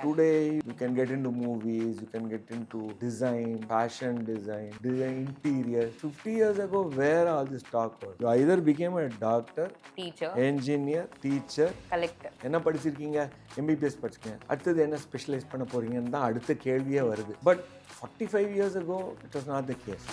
Today, you can get into movies, you can get into design, fashion design interior. 50 years ago, where all this talk was? You either became a doctor, teacher, engineer, teacher, collector. என்ன படிச்சிருக்கீங்க MBBS படிச்சிருக்கீங்க அடுத்தது என்ன specialise பண்ண போறீங்கன்னு தான் அடுத்த கேள்வியே வருது but 45 years ago it was not the case.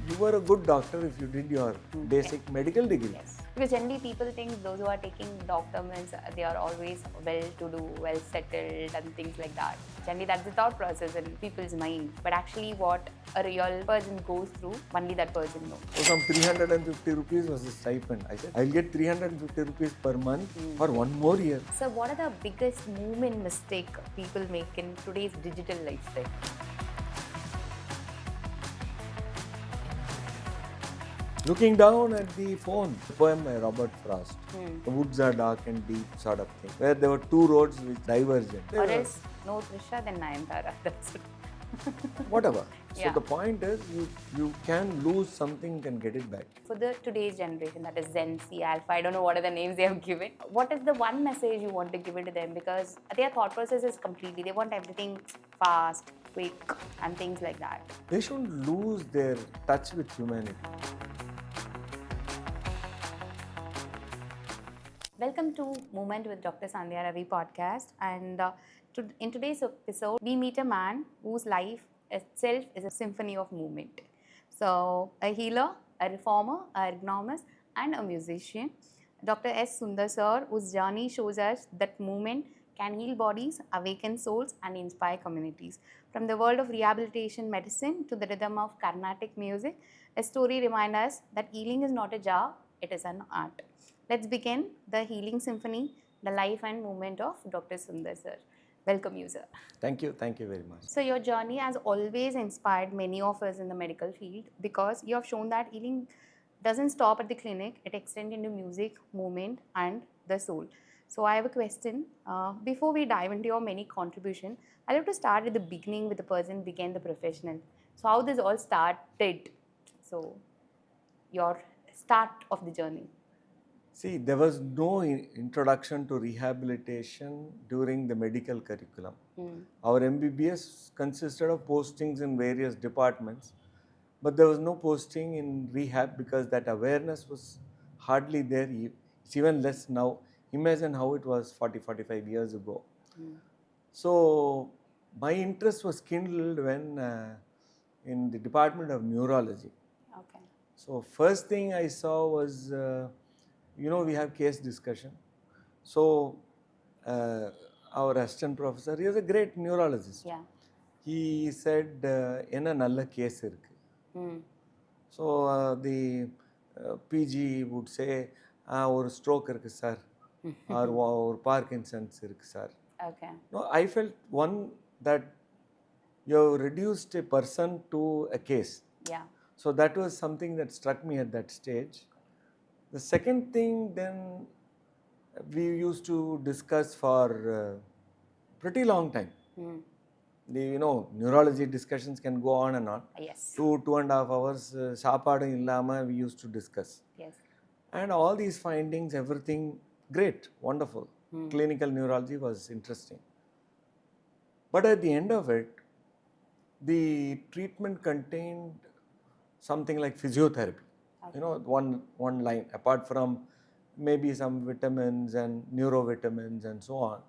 You were a good doctor if you did your basic medical degree. Yes. Because generally people think those who are taking doctor means they are always well-to-do, well-settled and things like that. Generally that's the thought process in people's mind. But actually what a real person goes through, only that person knows. So some 350 rupees was the stipend. I said, I'll get 350 rupees per month for one more year. So what are the biggest movement mistake people make in today's digital lifestyle? Looking down at the phone, the poem by Robert Frost, The woods are dark and deep sort of thing, where there were two roads which diverged. Or else, no Trisha, then Nayantara. That's it. Whatever. So Yeah. the point is, you can lose something, you can get it back. For the today's generation, that is Gen Z, Alpha, I don't know what are the names they have given. What is the one message you want to give it to them? Because their thought process is completely, they want everything fast, quick, and things like that. They shouldn't lose their touch with humanity. Welcome to Movement with Dr. Sandhya Ravi podcast. And in today's episode, we meet a man whose life itself is a symphony of movement. So, a healer, a reformer, a ergonomist, and a musician. Dr. S. Sunder sir, whose journey shows us that movement can heal bodies, awaken souls, and inspire communities. From the world of rehabilitation medicine to the rhythm of Carnatic music, a story reminds us that healing is not a job, it is an art. Let's begin the healing symphony, the life and movement of Dr. Sunder sir. Welcome you, sir. Thank you very much. So your journey has always inspired many of us in the medical field because you have shown that healing doesn't stop at the clinic, it extends into music, movement and the soul. So I have a question. Before we dive into your many contributions, I'd like to start at the beginning with the person began the professional. So how this all started? So your start of the journey. See, there was no introduction to rehabilitation during the medical curriculum. Our MBBS consisted of postings in various departments, but there was no posting in rehab because that awareness was hardly there. It's even less now. Imagine how it was 45 years ago. So, my interest was kindled when in the Department of Neurology. Okay. So, first thing I saw was we have case discussion. So, our assistant professor, he was a great neurologist. Yeah. He said, enna nalla case irukku. So, the PG would say, ஒரு stroke irukku sir, or ஒரு Parkinson's irukku sir. Okay. No, I felt one that you have reduced a person to a case. Yeah. So, that was something that struck me at that stage. The second thing then we used to discuss for pretty long time. The neurology discussions can go on and on. Yes. 2.5 hours சாப்பாடு இல்லாம we used to discuss. Yes. And all these findings, everything great, wonderful. Clinical neurology was interesting. But at the end of it, the treatment contained something like physiotherapy. Okay. One line, apart from maybe some vitamins and neurovitamins and so on,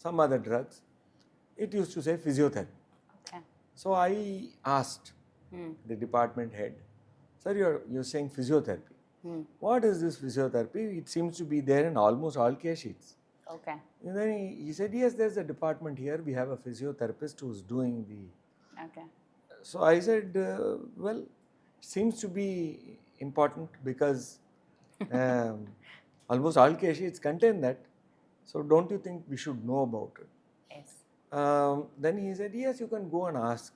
some other drugs, it used to say physiotherapy. Okay. So I asked the department head, sir, you're saying physiotherapy. What is this physiotherapy? It seems to be there in almost all case sheets. Okay. And then he said, yes, there's a department here. We have a physiotherapist who's doing the... Okay. So I said, well, seems to be important because almost all case sheets contain that. So don't you think we should know about it? Yes. Then he said, yes, you can go and ask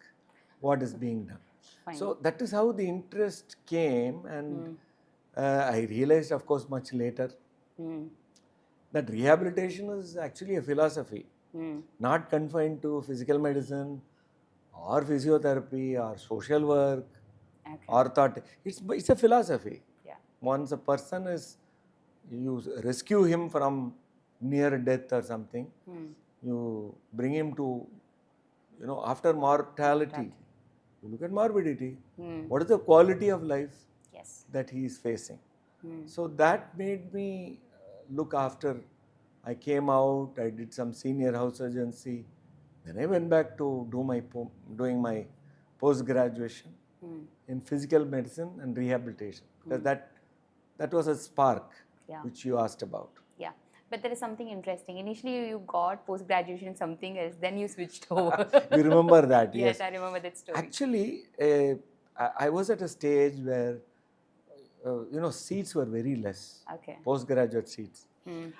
what is being done. Fine. So that is how the interest came, and I realized, of course, much later that rehabilitation is actually a philosophy, not confined to physical medicine or physiotherapy or social work. Okay. Or thought. It's a philosophy. Yeah. Once a person is you rescue him from near death or something. You bring him to, after mortality, you look at morbidity. What is the quality of life Yes. that he is facing? So that made me look after. I came out, I did some senior house surgery. Then I went back to doing my post-graduation in physical medicine and rehabilitation. Because that was a spark which you asked about. Yeah. But there is something interesting. Initially, you got post-graduation in something else, then you switched over. You remember that? Yes, I remember that story. Actually, I was at a stage where, seats were very less. Okay. Postgraduate seats.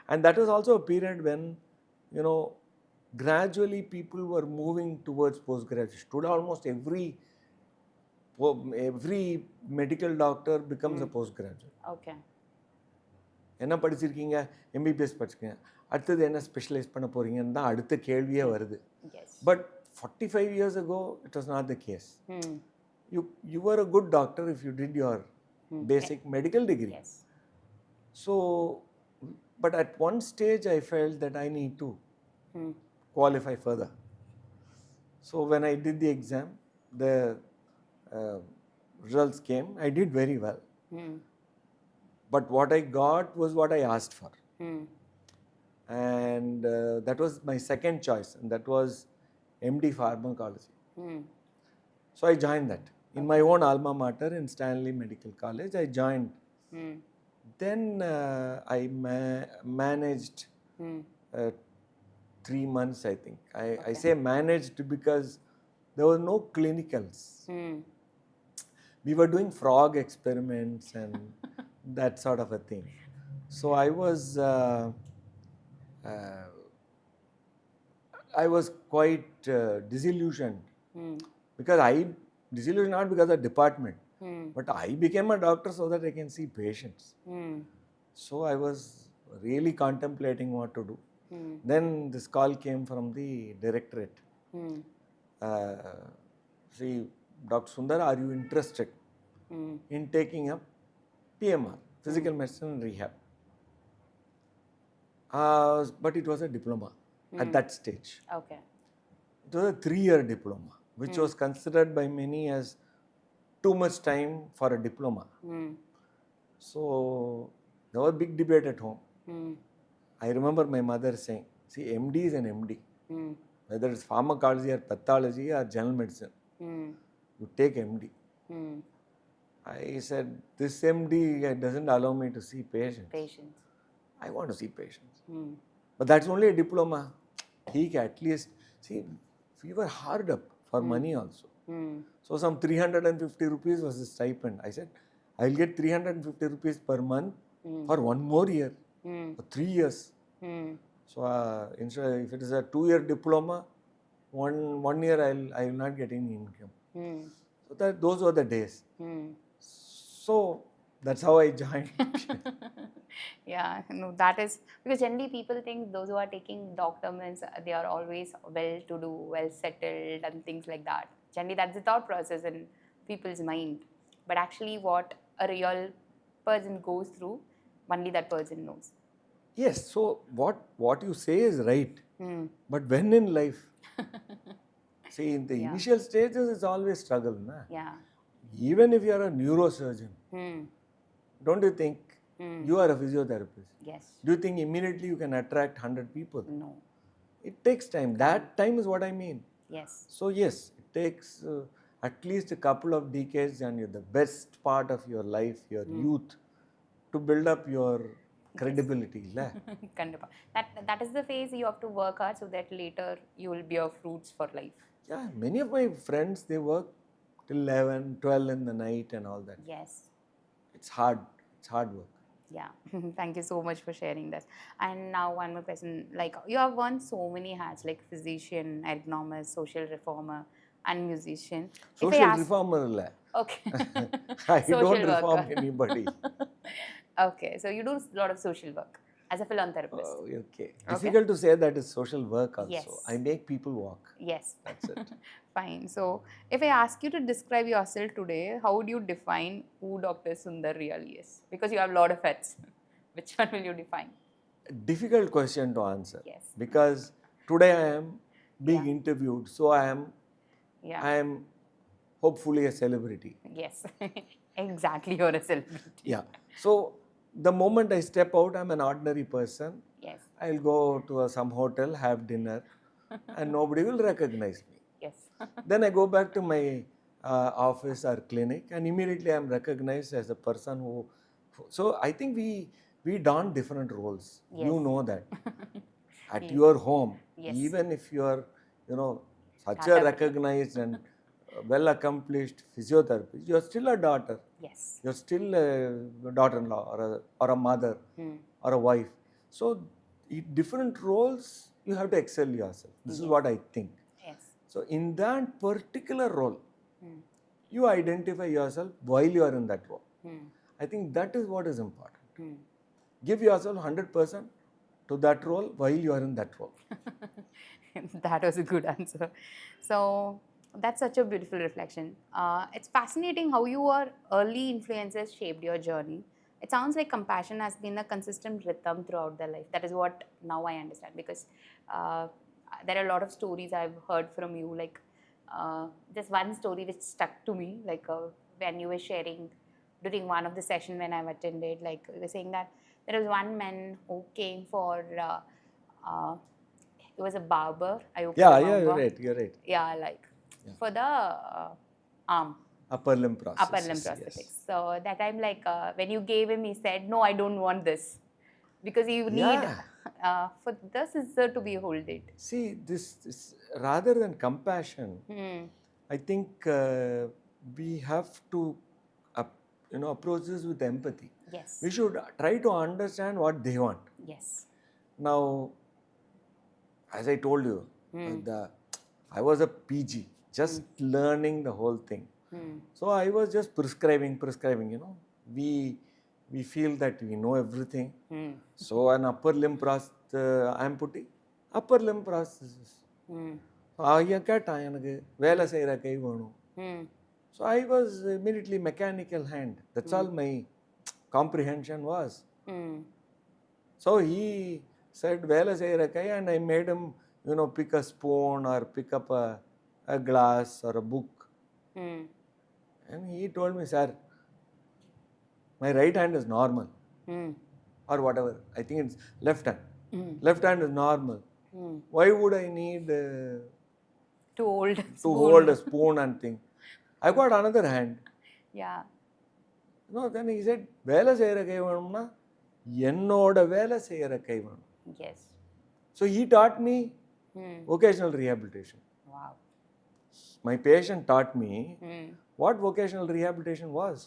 And that was also a period when, gradually people were moving towards postgraduate. Today, almost every medical doctor becomes a postgraduate. Okay. என்ன படிச்சிருக்கீங்க MBBS படிச்சிருக்கீங்க அடுத்தது என்ன specialise பண்ண போறீங்கன்னு தான் அடுத்த கேள்வியே வருது but 45 years ago it was not the case. You were a good doctor if you did your basic medical degree. So but at one stage I felt that I need to qualify further. So when I did the exam, the results came. I did very well. But what I got was what I asked for. And that was my second choice, and that was MD Pharmacology. So I joined that. In my own alma mater in Stanley Medical College, I joined. Then I managed 3 months, I think. I say managed because there were no clinicals. We were doing frog experiments and that sort of a thing. So I was quite disillusioned because disillusioned not because of department, but I became a doctor so that I can see patients. So I was really contemplating what to do. Then this call came from the directorate. See, Dr. Sunder, are you interested in taking up PMR, physical medicine and rehab? But it was a diploma at that stage. Okay. It was a 3-year diploma, which was considered by many as too much time for a diploma. So there was a big debate at home. I remember my mother saying, see, MD is an MD. Whether it's pharmacology or pathology or general medicine, you take MD. I said, this MD doesn't allow me to see patients. I want to see patients. But that's only a diploma. He at least, see, we were hard up for money also. So some 350 rupees was the stipend. I said, I'll get 350 rupees per month for 1 more year, for 3 years. So instead, if it is a 2-year diploma, one year I will not get any income. So those were the days. So that's how I joined. Yeah, no, that is because generally people think those who are taking doctor means they are always well-to-do, well-settled, and things like that. Generally, that's the thought process in people's mind. But actually, what a real person goes through, only that person knows. Yes. So what you say is right. But when in life? See, in the initial stages, it's always struggle, na? Yeah. Even if you are a neurosurgeon, don't you think you are a physiotherapist? Yes. Do you think immediately you can attract 100 people? No. It takes time. That time is what I mean. Yes. So yes, it takes at least a couple of decades and the best part of your life, your youth, to build up your credibility. Kandipa. That is the phase you have to work hard so that later you will bear fruits for life. Yeah, many of my friends, they work till 11, 12 in the night and all that. Yes. It's hard. It's hard work. Yeah. Thank you so much for sharing this. And now one more question. Like, you have worn so many hats, like physician, ergonomist, social reformer, and musician. Social reformer, okay. I don't reform anybody. Okay, so you do a lot of social work as a philanthropist. Okay. Difficult to say that is social work also. Yes. I make people walk. Yes. That's it. Fine. So, if I ask you to describe yourself today, how would you define who Dr. Sunder really is? Because you have a lot of hats Which one will you define? Difficult question to answer. Yes. Because today I am being Yeah. interviewed, so I Yeah. am hopefully a celebrity. Yes. Exactly, you're a celebrity. Yeah. So the moment I step out, I'm an ordinary person. Yes. I'll go to some hotel, have dinner, and nobody will recognize me. Yes. Then I go back to my office or clinic, and immediately I'm recognized as a person who. So I think we don different roles. You Yes. know that at Yes. your home, Yes. even if you are, such a Tata. recognized and well accomplished physiotherapist, you are still a daughter. Yes. You're still a daughter-in-law or a mother or a wife. So, in different roles, you have to excel yourself. This is what I think. Yes. So, in that particular role, you identify yourself while you are in that role. I think that is what is important. Give yourself 100% to that role while you are in that role. That was a good answer. So that's such a beautiful reflection. It's fascinating how your early influences shaped your journey. It sounds like compassion has been a consistent rhythm throughout their life. That is what now I understand, because there are a lot of stories I've heard from you. Like just one story which stuck to me, like when you were sharing during one of the session when I've attended, like you were saying that there was one man who came for he was a barber. I hope you Yeah, remember. you're right. You're right. Yeah, like for the arm, Upper limb prosthesis. upper limb prosthetics. So that time, like when you gave him, he said, "No, I don't want this, because you need for the scissor to be hold it." See, this rather than compassion, I think we have to approach this with empathy. Yes. We should try to understand what they want. Yes. Now, as I told you, I was a PG, just learning the whole thing. So I was just prescribing. We feel that we know everything. So an upper limb amputee, upper limb prosthesis. ஐயா கேட்டான் எனக்கு வேலை செய்கிற கை வேணும். So I was immediately mechanical hand. That's all my comprehension was. So he said வேலை செய்கிற கை, and I made him pick a spoon or pick up a glass or a book. And he told me, sir, my right hand is normal or whatever. I think it's left hand. Left hand is normal. Why would I need to hold a spoon and thing? I got another hand. Yeah. No, then he said, வேலை செய்கிற கை வேணும்னா என்னோட வேலை செய்கிற கை வேணும். Yes. So he taught me vocational rehabilitation. Wow. My patient taught me what vocational rehabilitation was.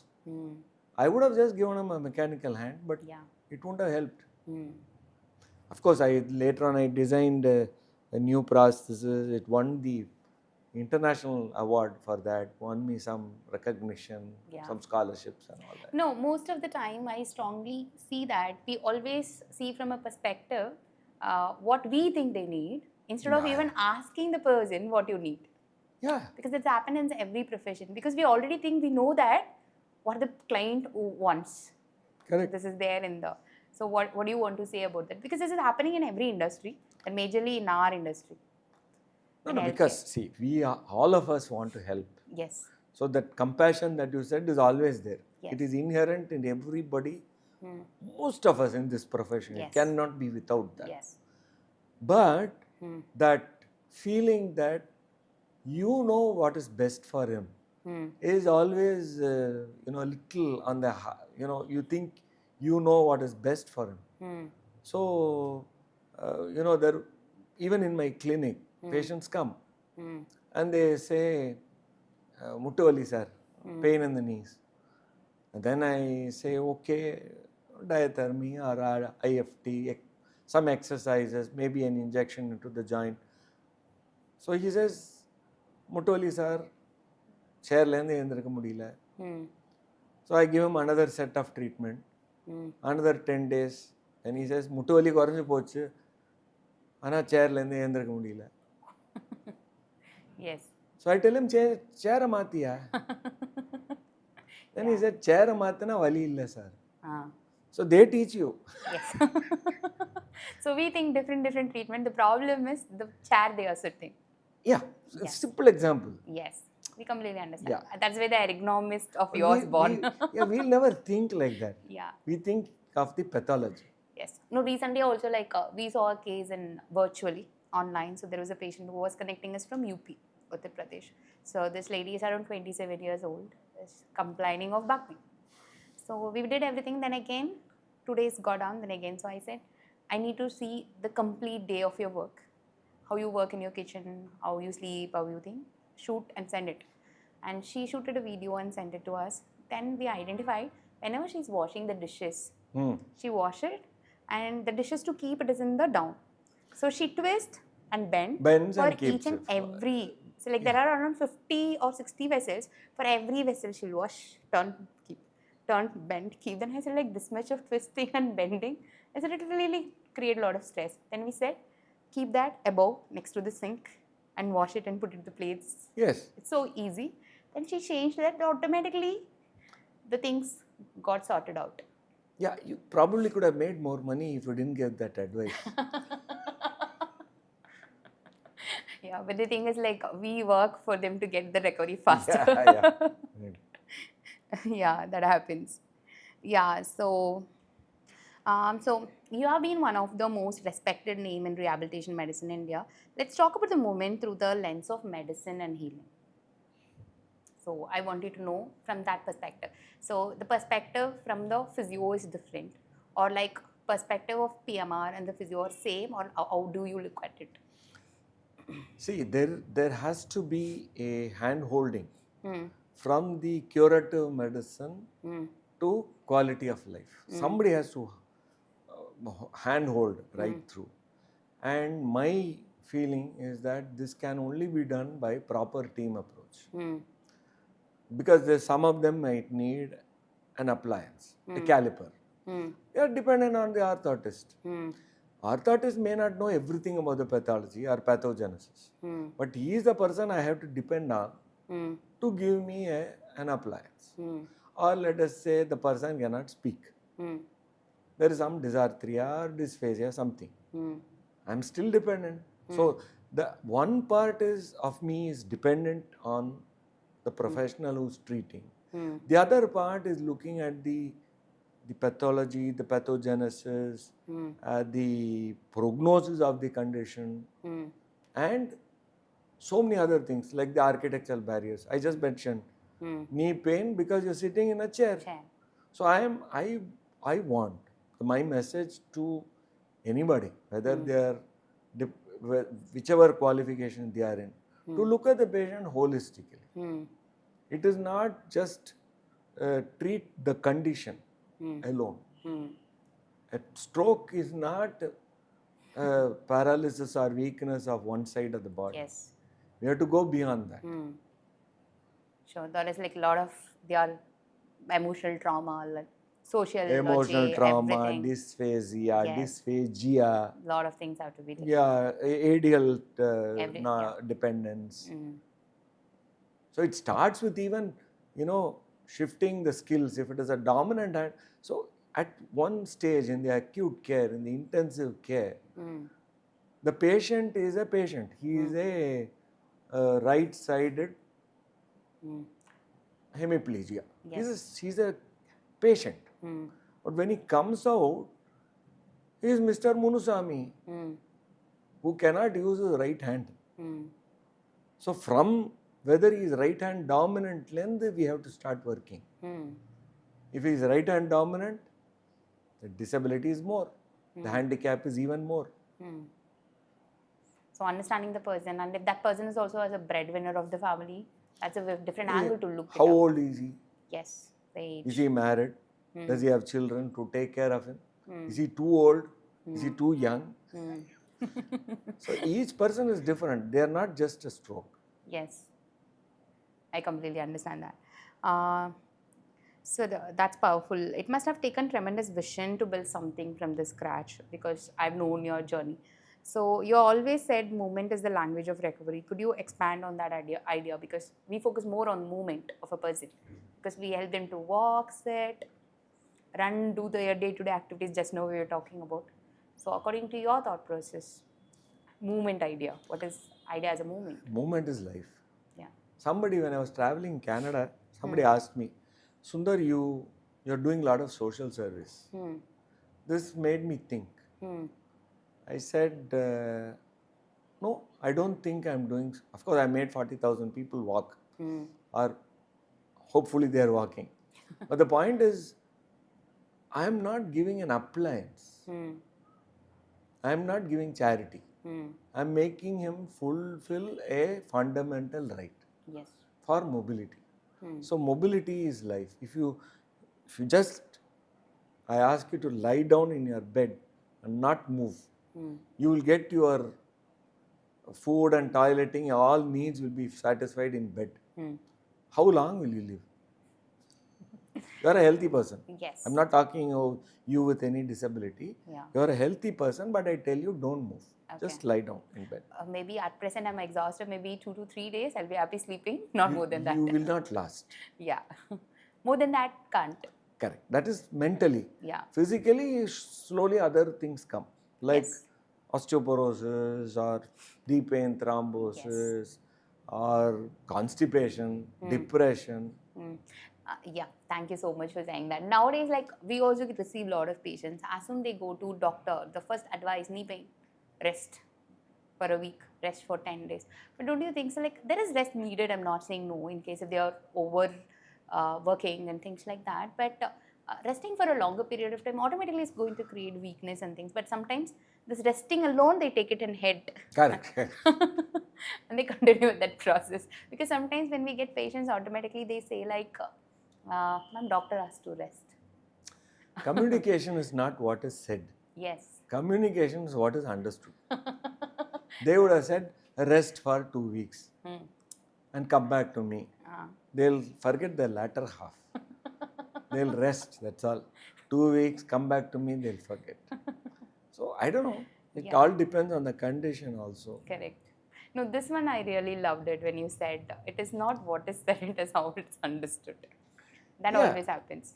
I would have just given him a mechanical hand, but it wouldn't have helped. Of course, later on I designed a new prosthesis. It won the international award for that, won me some recognition, some scholarships and all that. No, most of the time I strongly see that we always see from a perspective what we think they need, instead of even asking the person what you need. Yeah. Because it's happened in every profession. Because we already think we know that what the client wants. Correct. This is there in the... So what do you want to say about that? Because this is happening in every industry, and majorly in our industry. No, because see, all of us want to help. Yes. So that compassion that you said is always there. Yes. It is inherent in everybody. Most of us in this profession. Yes. It cannot be without that. Yes. But that feeling that you know what is best for him is always a little on the you think you know what is best for him. So there, even in my clinic, patients come and they say, Muttuvali sir, pain in the knees. And then I say, okay, diathermy or IFT, some exercises, maybe an injection into the joint. So he says, Muttuvali sir, chairலேருந்து எழுந்திருக்க முடியல. So I give him another set of treatment, another 10 days. And he says, முட்டுவலி குறைஞ்சு போச்சு, ஆனால் சேர்லேருந்து எழுந்திருக்க முடியல. Yes. So I tell him, சேரை மாத்தியா? Then he said, சேரை மாத்தினா வலி இல்லை sir. So they teach you. Yes. So we think different treatment. The problem is the chair they are sitting. Yeah, a Yes. simple example. Yes. We completely understand. Yeah. That's where the ergonomist of But yours born. we'll never think like that. Yeah. We think of the pathology. Yes. No, recently also we saw a case in virtually online. So there was a patient who was connecting us from UP, Uttar Pradesh. So this lady is around 27 years old, is complaining of back pain. So we did everything. Then again, 2 days got down. Then again, so I said, I need to see the complete day of your work, how you work in your kitchen, how you sleep, how you think. Shoot and send it. And she shooted a video and sent it to us. Then we identified whenever she's washing the dishes, she wash it, and the dishes to keep it is in the down. So she twists and Bends for and each keeps and it. every. So like there are around 50 or 60 vessels. For every vessel she'll wash, turn, keep, turn, bend, keep. Then I said like this much of twisting and bending. I said it will really create a lot of stress. Then we said keep that above next to the sink and wash it and put it in the plates. Yes. It's so easy. Then she changed that. Automatically the things got sorted out. Yeah, you probably could have made more money if you didn't get that advice. Yeah, but the thing is like we work for them to get the recovery faster. Yeah. Yeah, that happens. Yeah, so so you have been one of the most respected name in rehabilitation medicine in India. Let's talk about the moment through the lens of medicine and healing. So I want you to know from that perspective. So the perspective from the physio is different, or like perspective of PMR and the physio are same, or how do you look at it? See, there has to be a hand holding from the curative medicine to quality of life. Somebody has to hand hold right through. And my feeling is that this can only be done by proper team approach. Because some of them might need an appliance, a caliper. They are dependent on the orthotist. Orthotist may not know everything about the pathology or pathogenesis, but he is the person I have to depend on to give me an appliance. Or let us say the person cannot speak. There is some dysarthria or dysphasia, something. I'm still dependent. So the one part of me is dependent on the professional who's treating. The other part is looking at the pathology, the pathogenesis, the prognosis of the condition, and so many other things like the architectural barriers. I just mentioned knee pain because you're sitting in a chair. So I want my message to anybody, whether they are whichever qualification they are in, to look at the patient holistically. It is not just treat the condition alone. A stroke is not paralysis or weakness of one side of the body. Yes. We have to go beyond that. Sure, there is like a lot of their emotional trauma, like social Emotional trauma, everything. dysphasia, Yes. dysphagia, A lot of things have to be taken. ADL dependence. So it starts with even, shifting the skills. If it is a dominant hand, so at one stage in the acute care, in the intensive care, the patient is a patient. He is a right-sided hemiplegia. Yes. He's a patient. But when he comes out, he is Mr. Munusamy, who cannot use his right hand. So from whether he is right hand dominant length, we have to start working. If he is right hand dominant, the disability is more. The handicap is even more. So understanding the person, and if that person is also as a breadwinner of the family, that's a different angle to look at. How old is he? Yes, the age. Is he married? Does he have children to take care of him? Is he too old? Is he too young? So each person is different. They are not just a stroke. Yes, I completely understand that. So that's powerful. It must have taken tremendous vision to build something from the scratch, because I've known your journey. So you always said movement is the language of recovery. Could you expand on that idea? Because we focus more on movement of a person, because we help them to walk, sit, do their day-to-day activities. Just now we were talking about. So according to your thought process, movement idea. What is idea as a movement? Movement is life. Yeah. Somebody, when I was traveling in Canada, somebody asked me, Sundar, you're doing a lot of social service. This made me think. I said, no, I don't think I'm doing. Of course, I made 40,000 people walk, or hopefully they are walking. But the point is, I am not giving an appliance. I am not giving charity. I am making him fulfill a fundamental right Yes. for mobility. So mobility is life. If you just, I ask you to lie down in your bed and not move, you will get your food and toileting, all needs will be satisfied in bed. How long will you live? You are a healthy person. Yes. I'm not talking of you with any disability. Yeah. You are a healthy person, but I tell you, don't move. Okay. Just lie down in bed. Maybe at present I'm exhausted. Maybe 2 to 3 days I'll be happy sleeping. Not more than that. You will not last. Yeah. More than that can't. Correct. That is mentally. Yeah. Physically, slowly other things come. Like Yes. osteoporosis or deep vein thrombosis or constipation, depression. Yeah, thank you so much for saying that. Nowadays, like we also receive a lot of patients. As soon they go to doctor, the first advice, knee pain, rest for a week, rest for 10 days. But don't you think so? Like there is rest needed. I'm not saying no in case if they are over working and things like that. But resting for a longer period of time automatically is going to create weakness and things. But sometimes this resting alone, they take it in head. Correct. And they continue with that process. Because sometimes when we get patients, automatically they say like, ma'am, doctor has to rest. Communication is not what is said. Yes. Communication is what is understood. They would have said, rest for 2 weeks and come back to me. They'll forget the latter half. They'll rest, that's all. 2 weeks, come back to me, they'll forget. So I don't know. It all depends on the condition also. Correct. No, this one I really loved it when you said it is not what is said, it is how it's understood. That always happens.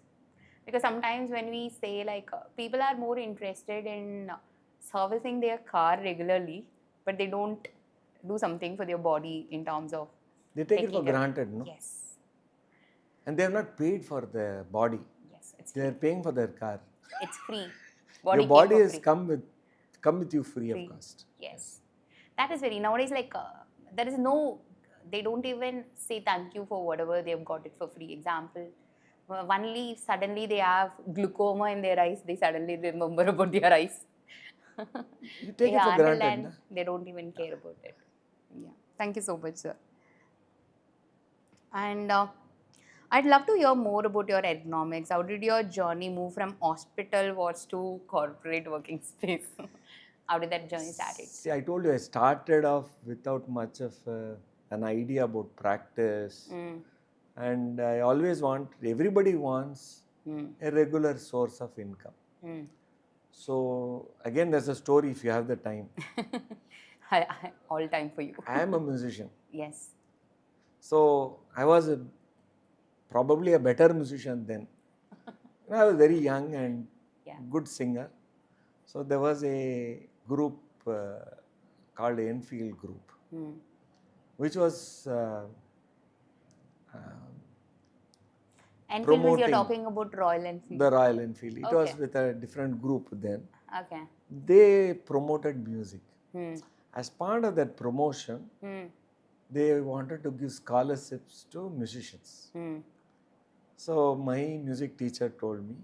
Because sometimes when we say like people are more interested in servicing their car regularly, but they don't do something for their body in terms of they take it for granted, no? Yes. And they have not paid for their body. Yes, they are paying for their car. It's free. Your body has come with you free of cost. Yes. That is very, nowadays like there is no, they don't even say thank you for whatever they've got it for free. Example, only suddenly they have glaucoma in their eyes, they suddenly remember about their eyes. You take it for granted. They don't even care about it. Yeah. Thank you so much, sir. And I'd love to hear more about your ergonomics. How did your journey move from hospital wards to corporate working space? How did that journey start? See, I told you I started off without much of an idea about practice. And I always everybody wants a regular source of income. So, again, there's a story if you have the time. All time for you. I am a musician. Yes. So, I was probably a better musician then. I was very young and good singer. So, there was a group called Enfield Group, which was Enfield means you're talking about Royal Enfield? The Royal Enfield. It was with a different group then. Okay. They promoted music. As part of that promotion, they wanted to give scholarships to musicians. So my music teacher told me,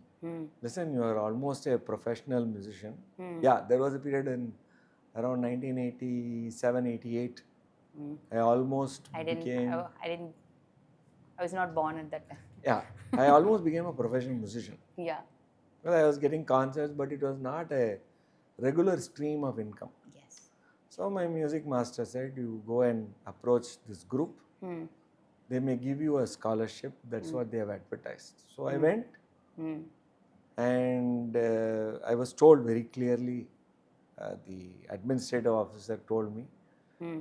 listen, you are almost a professional musician. Yeah, there was a period in around 1987, 88. I almost became... I was not born at that time. Yeah, I almost became a professional musician. Yeah. Well, I was getting concerts, but it was not a regular stream of income. Yes. So my music master said, you go and approach this group. They may give you a scholarship. That's what they have advertised. So I went and I was told very clearly, the administrative officer told me,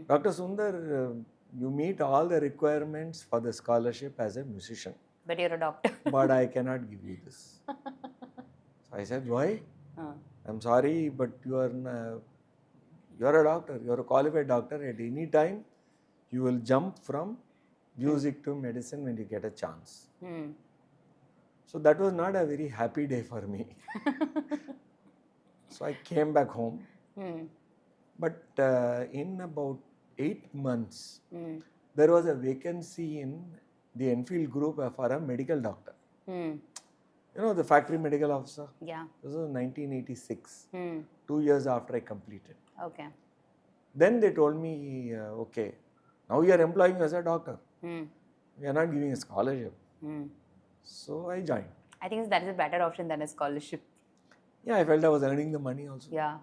Dr. Sundar, you meet all the requirements for the scholarship as a musician. But you're a doctor. But I cannot give you this. I said, why? Uh, I'm sorry, but you're a doctor. You're a qualified doctor. At any time, you will jump from music to medicine when you get a chance. hmm. So that was not a very happy day for me. So I came back home. Hmm. But in about 8 months, Hmm. there was a vacancy in the Enfield group for a medical doctor. Hmm. You know, the factory medical officer. Yeah. This was 1986, Hmm. 2 years after I completed. Okay. Then they told me, okay, now you are employing as a doctor. Hmm. We are not giving a scholarship. Hmm. So I joined. I think that is a better option than a scholarship. Yeah, I felt I was earning the money also. Yeah.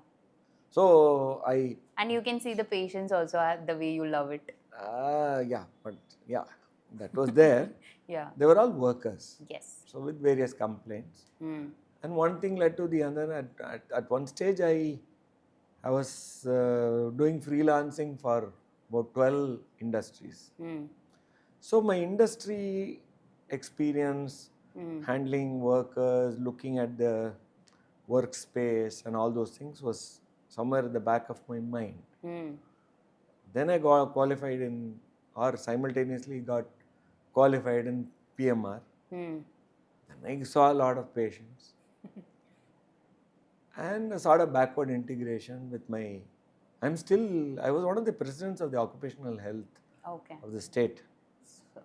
So And you can see the patients also the way you love it. that was there. Yeah. They were all workers. Yes. So with various complaints. Hmm. And one thing led to the other. At one stage, I was doing freelancing for about 12 industries. Hmm. So my industry experience, Hmm. handling workers, looking at the workspace and all those things was somewhere at the back of my mind. Hmm. Then I got qualified or simultaneously got qualified in PMR. Hmm. And I saw a lot of patients. And a sort of backward integration with I was one of the presidents of the occupational health Okay. of the state.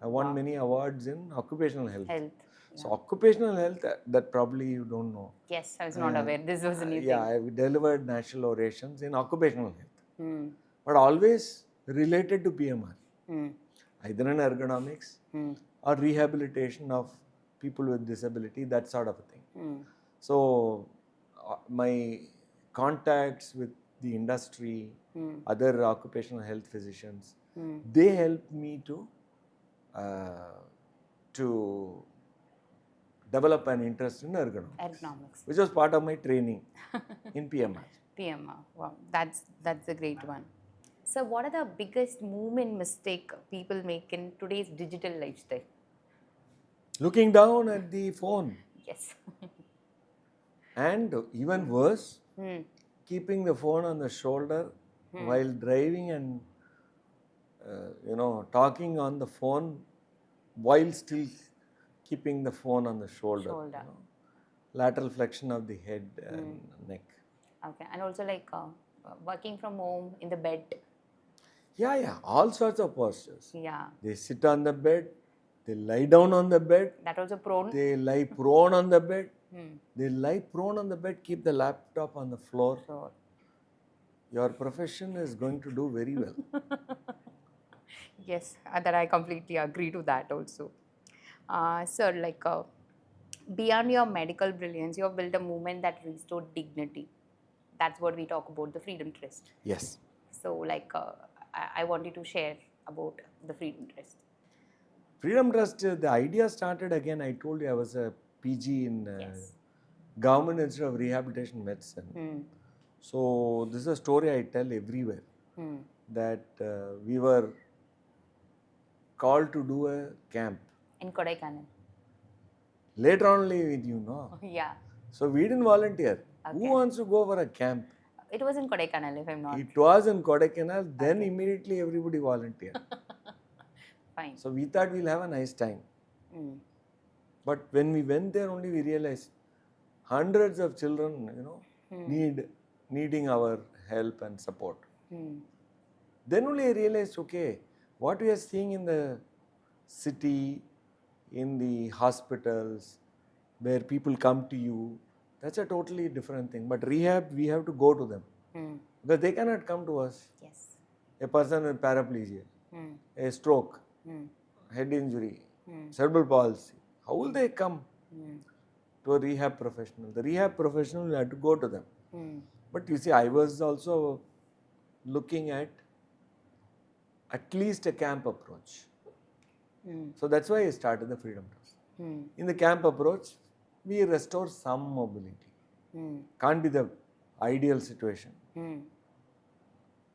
I won many awards in occupational health. Health. So occupational health, that probably you don't know. Yes, I was not aware. This was a new Yeah, thing. I delivered national orations in occupational health. Hmm. But always related to PMR. Hmm. Either in ergonomics Hmm. or rehabilitation of people with disability, that sort of a thing. Hmm. So my contacts with the industry, Hmm. other occupational health physicians, Hmm. they helped me to develop an interest in ergonomics, Ergonomics. which was part of my training in PMR. PMR. Wow, that's a great one. So, what are the biggest movement mistake people make in today's digital lifestyle? Looking down at the phone, Yes. and even worse, Hmm. keeping the phone on the shoulder while driving and talking on the phone while still keeping the phone on the shoulder. Shoulder. Lateral flexion of the head and neck. Okay, and also like working from home in the bed. Yeah, all sorts of postures. Yeah, They sit on the bed, they lie down on the bed, that also prone. they lie prone on the bed, Hmm. they lie prone on the bed, keep the laptop on the floor. So, Your profession is going to do very well. yes, that I completely agree to that also. So, like beyond your medical brilliance, you have built a movement that restored dignity. That's what we talk about, the Freedom Trust. Yes. So, like, I wanted to share about the Freedom Trust. Freedom Trust, the idea started again. I told you I was a PG in Yes. Government Institute of Rehabilitation Medicine. Hmm. So this is a story I tell everywhere, Hmm. that we were called to do a camp. In Kodaikanal. Later on only you know. Yeah. So we didn't volunteer. Okay. Who wants to go for a camp? It was in Kodaikanal, if I'm not. It was in Kodaikanal, then immediately everybody volunteered. Fine. So we thought we'll have a nice time. Hmm. But when we went there only we realized hundreds of children, needing our help and support. Hmm. Then only I realized, okay, what we are seeing in the city, in the hospitals, where people come to you, that's a totally different thing. But rehab, we have to go to them. Hmm. Because they cannot come to us. Yes. A person with paraplegia, Hmm. a stroke, Hmm. head injury, Hmm. cerebral palsy. How will they come Hmm. to a rehab professional? The rehab professional will have to go to them. Hmm. But you see, I was also looking at least a camp approach. Hmm. So that's why I started the Freedom Trust. Hmm. In the camp approach, we restore some mobility. Hmm. Can't be the ideal situation. Hmm.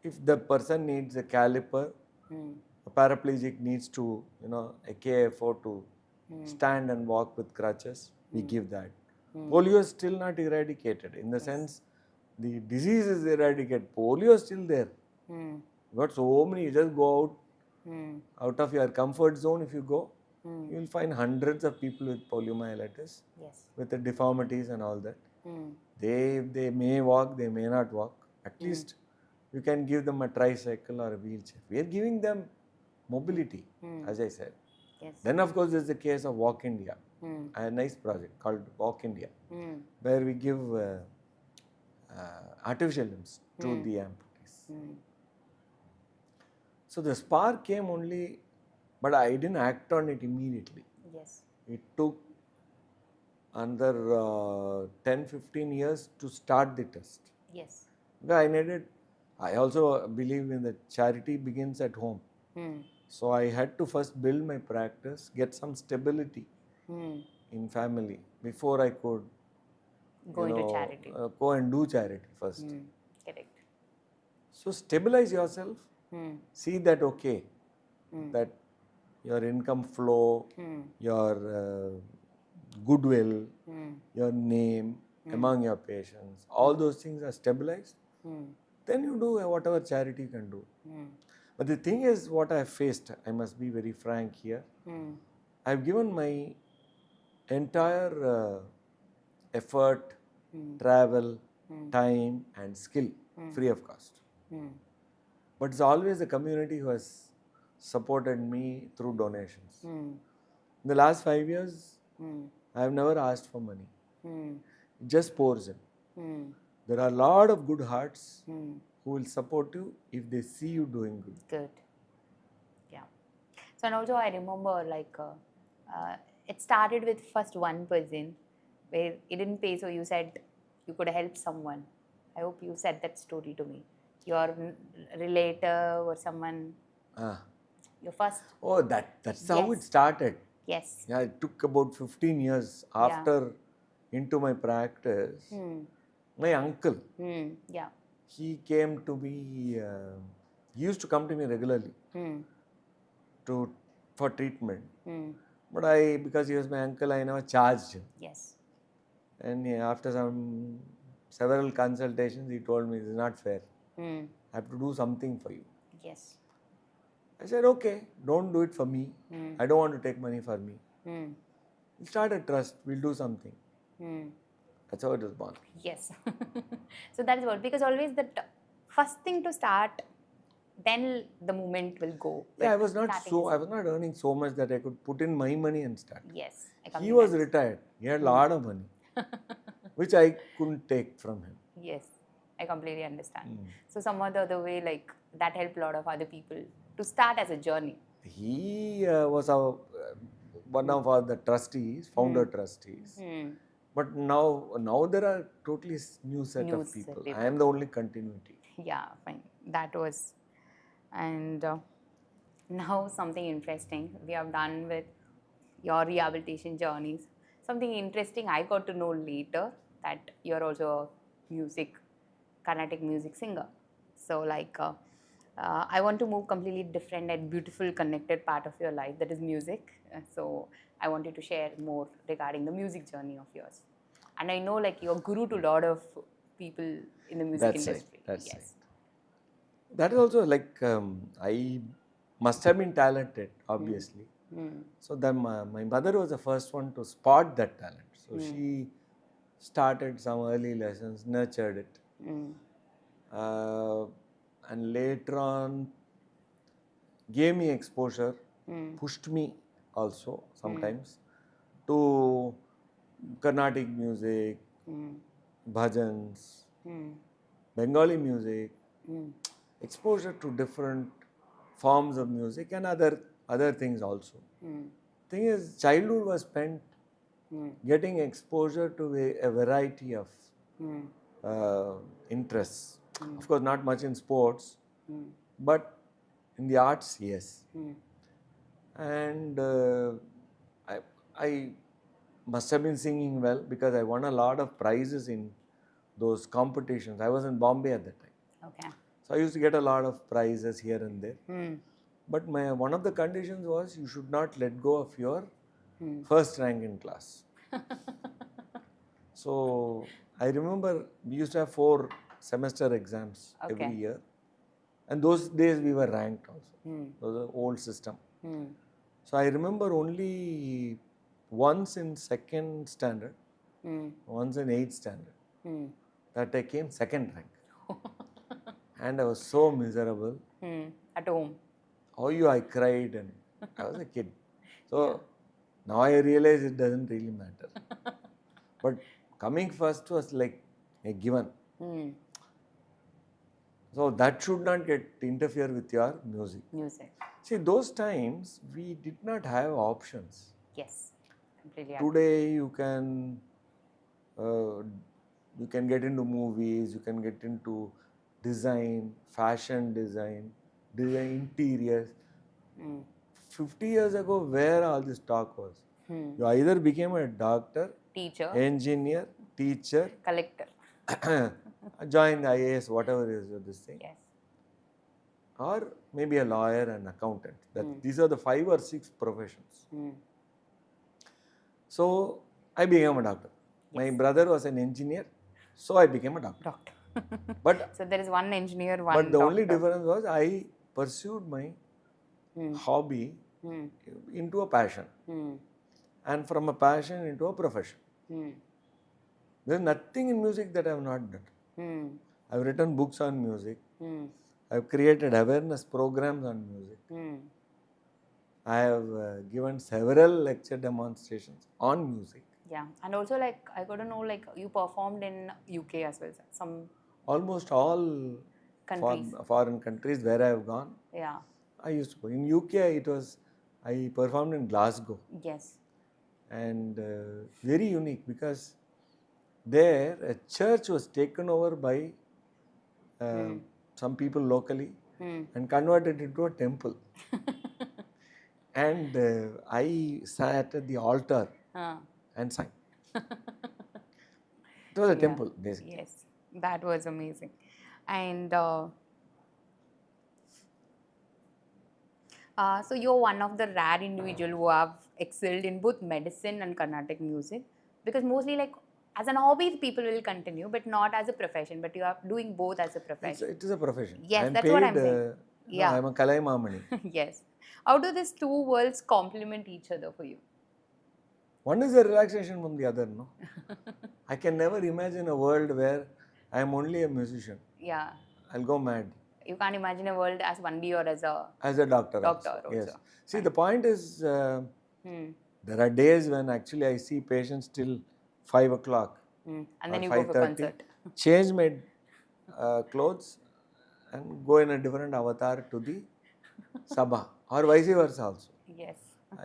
If the person needs a caliper, Hmm. a paraplegic needs a KFO to stand and walk with crutches, we give that. Polio is still not eradicated. In the sense, the disease is eradicated. Polio is still there. You got so many. You just go out of your comfort zone. If you go, you will find hundreds of people with poliomyelitis, with the deformities and all that. They may walk, they may not walk. At least you can give them a tricycle or a wheelchair. We are giving them mobility, as I said. Then of course there is the case of Walk India, a nice project called Walk India, where we give artificial limbs to the amputees. So the spark came only, but I didn't act on it immediately. It took another 10-15 years to start the test. I also believe in that charity begins at home. So I had to first build my practice, get some stability in family before I could go into charity. Go and do charity first. Correct. So stabilize yourself. See that that your income flow, your goodwill, your name among your patients, all those things are stabilized. Then you do whatever charity you can do. But the thing is, what I faced, I must be very frank here. I've given my entire effort, travel, time and skill free of cost. But it's always the community who has supported me through donations. In the last 5 years, I have never asked for money. It just pours in. There are a lot of good hearts who will support you if they see you doing good. Good. Yeah. So, and also I remember it started with first one person where it didn't pay, so you said you could help someone. I hope you said that story to me. Your relative or someone. Your first. Oh, that's how it started. Yes. Yeah, it took about 15 years after into my practice. My uncle. He came to me. He used to come to me regularly for treatment. But because he was my uncle, I never charged him. And after several consultations, he told me, "This is not fair. I have to do something for you." I said, "Okay, don't do it for me. I don't want to take money for me. We'll start a trust. We'll do something." That's how it was born. Yes. So that is what, because always the first thing to start, then the movement will go. Yeah, I was not earning so much that I could put in my money and start. Yes. He was retired. He had a lot of money, which I couldn't take from him. Yes, I completely understand. So some other way, that helped a lot of other people to start as a journey. He was one of the trustees, founder trustees. But now there are totally new set of people. I am the only continuity. Yeah, fine. That was. And now something interesting we have done with your rehabilitation journeys. Something interesting I got to know later, that you're also a Carnatic music singer. So I want to move completely different and beautiful connected part of your life, that is music. So I wanted to share more regarding the music journey of yours. And I know you're guru to a lot of people in the music industry. That's right. That is also I must have been talented, obviously. So then my mother was the first one to spot that talent. So she started some early lessons, nurtured it. And later on gave me exposure, pushed me also sometimes to Carnatic music, bhajans, Bengali music, exposure to different forms of music and other things also. Thing is, childhood was spent getting exposure to a variety of interests. Of course, not much in sports, but in the arts, yes. And I must have been singing well because I won a lot of prizes in those competitions. I was in Bombay at that time. Okay. So I used to get a lot of prizes here and there. But one of the conditions was you should not let go of your first rank in class. So I remember we used to have 4 semester exams every Okay. year, and those days we were ranked also. Hmm. It was an old system. Hmm. So I remember only once in 2nd standard, Hmm. once in 8th standard, Hmm. that I came 2nd rank. And I was so miserable. Hmm. At home. How you I cried, and I was a kid. So now I realize it doesn't really matter. But coming first was like a given. Hmm. So that should not get interfere with your music. Music. See, those times we did not have options. Yes. Completely agree. Today uh, you can get into movies, you can get into design, fashion design interiors. Hmm. 50 years ago, where all this talk was? Hmm. You either became a doctor, Teacher. engineer, teacher, Collector. join the IAS, whatever is this thing, Yes. or maybe a lawyer and accountant. These are the 5 or 6 professions. Hmm. So I became a doctor. My Yes. brother was an engineer, so I became a doctor. Doctor. But So there is one engineer, one but the only doctor. difference was I pursued my Hmm. hobby Hmm. into a passion, Hmm. and from a passion into a profession. Hmm. There is nothing in music that I have not done. Hmm. I've written books on music. Hmm. I've created awareness programs on music. Hmm. I have given several lecture demonstrations on music. Yeah, and also like I got to know like you performed in UK as well, some Almost all countries. foreign countries where I have gone, Yeah. I used to go. In UK, I performed in Glasgow, Yes. and very unique because there a church was taken over by some people locally Hmm. and converted into a temple. And I sat at the altar and sang. It was a temple, basically. Yes, that was amazing. And so you're one of the rare individual who have excelled in both medicine and Carnatic music, because mostly like as an hobby people will continue, but not as a profession. But you are doing both as a profession. It is a profession. Yes, I'm that's paid, what I'm saying. No, Yeah. I'm a Kalai Mamani. Yes. How do these two worlds complement each other for you? One is a relaxation from the other, no? I can never imagine a world where I am only a musician. Yeah. I'll go mad. You can't imagine a world as 1D or as a Doctor doctor also. Yes. also. See, the point is, there are days when actually I see patients till 5 o'clock And or then you go for 5:30, concert. change my clothes and go in a different avatar to the Sabha, or vice versa also. Yes.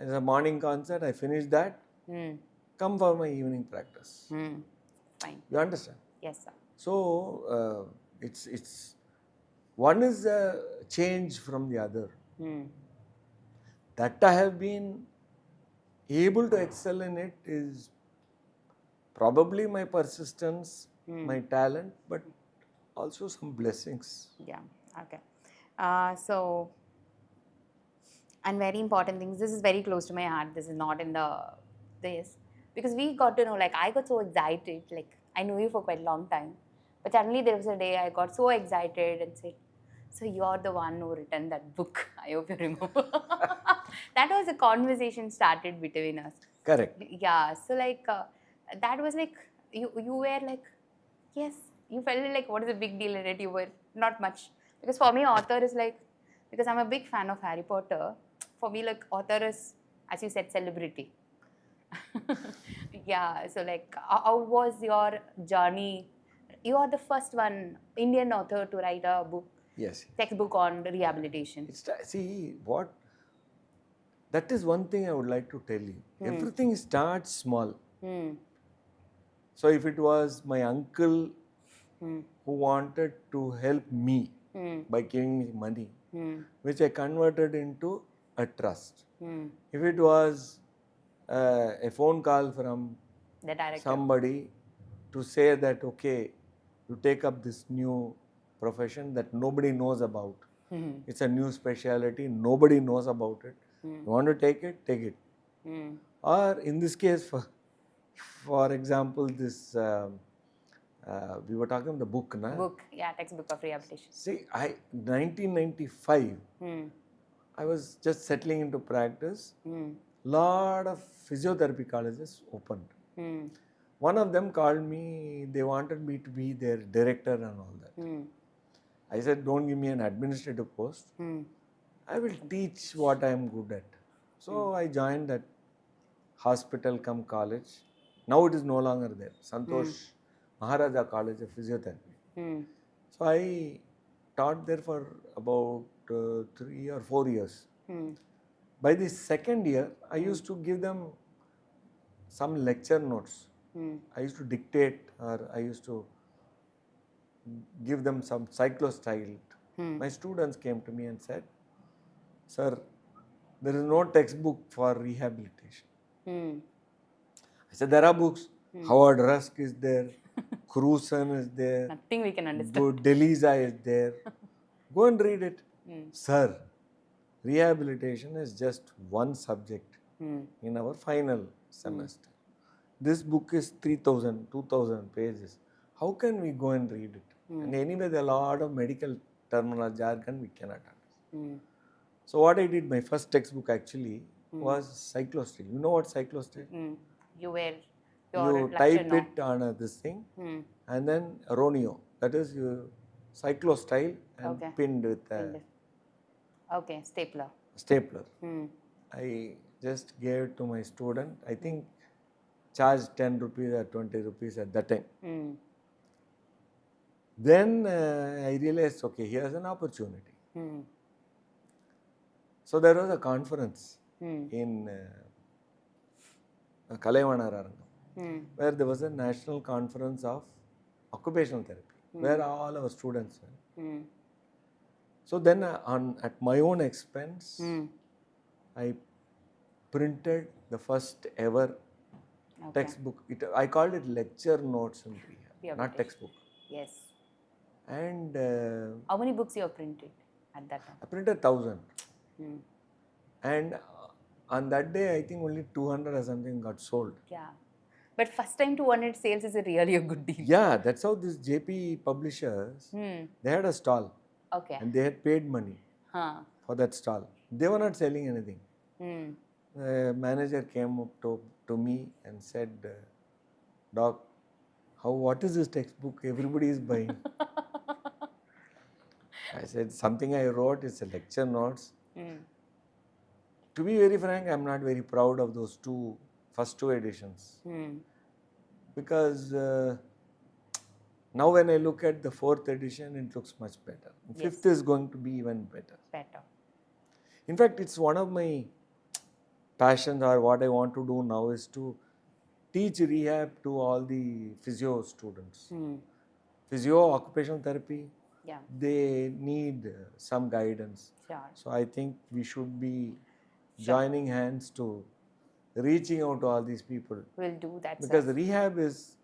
It's a morning concert, I finish that, come for my evening practice. Fine. You understand? Yes, sir. So it's one is a change from the other. That I have been able to excel in it is probably my persistence, my talent, but also some blessings. Yeah. Okay. So, and very important things. This is very close to my heart. This is not in this because we got to know. Like I got so excited. Like I knew you for quite a long time, but suddenly there was a day I got so excited and said, "So you're the one who written that book." I hope you remember. That was a conversation started between us. Correct. Yeah. So like that was like you were like, yes, you felt like what is the big deal in it? You were not much, because for me author is like, because I'm a big fan of Harry Potter. For me, like author is, as you said, celebrity. Yeah. So like, how was your journey? You are the first one Indian author to write a book, Yes. textbook on rehabilitation. See what. That is one thing I would like to tell you. Everything starts small. So if it was my uncle who wanted to help me by giving me money, which I converted into a trust. If it was a phone call from The director. somebody to say that, okay, you take up this new profession that nobody knows about. It's a new specialty, nobody knows about it. You want to take it, take it. Or in this case, For example, this we were talking about the book, na? Book, yeah, textbook of rehabilitation. See, 1995, Hmm. I was just settling into practice. Hmm. Lot of physiotherapy colleges opened. Hmm. One of them called me. They wanted me to be their director and all that. Hmm. I said, don't give me an administrative post. Hmm. I will teach what I am good at. So I joined that hospital come college. Now it is no longer there. Santosh Maharaja College of Physiotherapy. Hmm. So I taught there for about 3 or 4 years. Hmm. By the second year, I used to give them some lecture notes. Hmm. I used to dictate, or I used to give them some cyclostyle. My students came to me and said, sir, there is no textbook for rehabilitation. Hmm. I said, there are books. Howard Rusk is there. Cruson is there. Nothing we can understand. Delisa is there. Go and read it. Sir, rehabilitation is just one subject in our final semester. This book is 3,000, 2,000 pages. How can we go and read it? And anyway, there are a lot of medical terminology, jargon we cannot understand. So what I did, my first textbook actually was cyclostyle. You know what cyclostyle? You wear your You lecture type note. it on this thing, and then Roneo. That is you cyclostyle and Okay. pinned with a Okay, stapler. stapler. Hmm. I just gave it to my student. I think charged 10 rupees or 20 rupees at that time. Hmm. Then I realized, okay, here's an opportunity. Hmm. So there was a conference Hmm. in Kalaivanararangam, Hmm. where there was a national conference of occupational therapy, where all our students were. Hmm. So then at my own expense, Hmm. I printed the first ever textbook. I called it lecture notes in rehab, not textbook. Yes. And How many books you have printed at that time? I printed 1,000. Hmm. And on that day, I think only 200 or something got sold. Yeah. But first time 200 sales is really a good deal. Yeah, that's how these JP publishers, they had a stall. Okay. And they had paid money for that stall. They were not selling anything. The manager came up to me and said, Doc, what is this textbook? Everybody is buying. I said, something I wrote is a lecture notes. To be very frank, I'm not very proud of those first two editions. Because now when I look at the fourth edition, it looks much better. Fifth is going to be even better. In fact, it's one of my passions, or what I want to do now is to teach rehab to all the physio students. Physio, occupational therapy, they need some guidance. Sure. So I think we should be joining hands to reaching out to all these people. We'll do that. Because rehab is,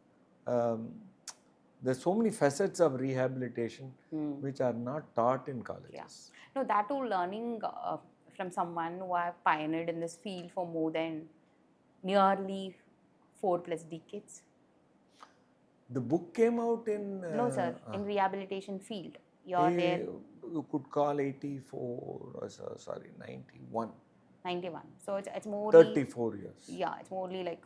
there's so many facets of rehabilitation which are not taught in colleges. Yeah. No, that too, learning from someone who have pioneered in this field for more than nearly 4+ decades. The book came out in... no, sir, in rehabilitation field. You're there. You could call 91. 91. So it's more 34 years. Yeah, it's morely like,